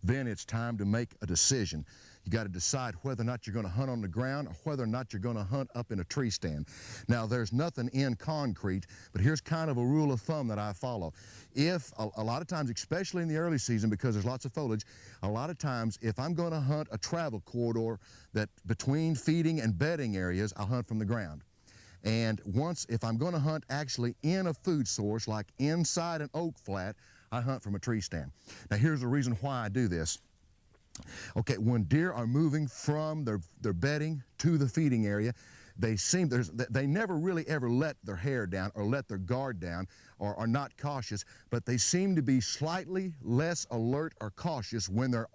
then it's time to make a decision. You got to decide whether or not you're going to hunt on the ground or whether or not you're going to hunt up in a tree stand. Now, there's nothing in concrete, but here's kind of a rule of thumb that I follow. If a lot of times, especially in the early season, because there's lots of foliage, a lot of times if I'm going to hunt a travel corridor that between feeding and bedding areas, I'll hunt from the ground. And if I'm going to hunt actually in a food source, like inside an oak flat, I hunt from a tree stand. Now, here's the reason why I do this. Okay, when deer are moving from their bedding to the feeding area, they never really ever let their hair down or let their guard down or are not cautious, but they seem to be slightly less alert or cautious when they're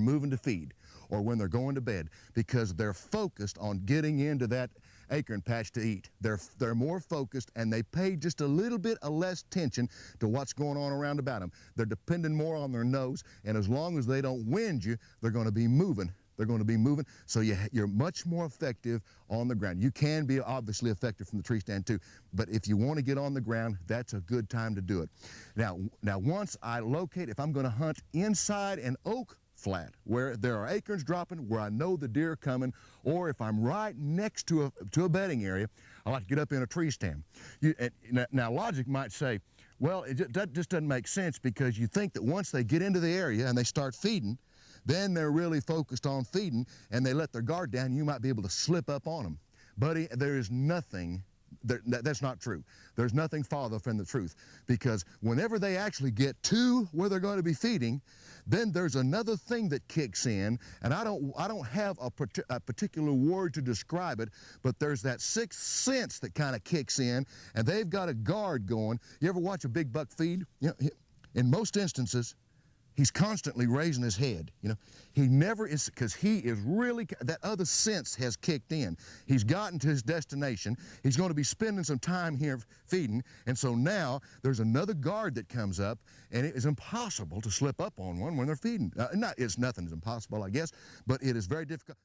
moving to feed or when they're going to bed, because they're focused on getting into that acorn patch to eat. They're more focused, and they pay just a little bit of less attention to what's going on around about them. They're depending more on their nose, and as long as they don't wind you, they're going to be moving. They're going to be moving, so you're much more effective on the ground. You can be obviously effective from the tree stand too, but if you want to get on the ground, that's a good time to do it. Now once I locate, if I'm going to hunt inside an oak flat where there are acorns dropping, where I know the deer are coming, or if I'm right next to a bedding area, I like to get up in a tree stand. Now logic might say, well, that just doesn't make sense, because you think that once they get into the area and they start feeding, then they're really focused on feeding and they let their guard down, you might be able to slip up on them. Buddy, there is nothing, that's not true. There's nothing farther from the truth, because whenever they actually get to where they're going to be feeding, then there's another thing that kicks in, and I don't have a particular word to describe it, but there's that sixth sense that kind of kicks in, and they've got a guard going. You ever watch a big buck feed? You know, in most instances, he's constantly raising his head. You know, he never is, because he is really, that other sense has kicked in. He's gotten to his destination. He's going to be spending some time here feeding, and so now there's another guard that comes up, and it is impossible to slip up on one when they're feeding. Nothing is impossible, I guess, but it is very difficult.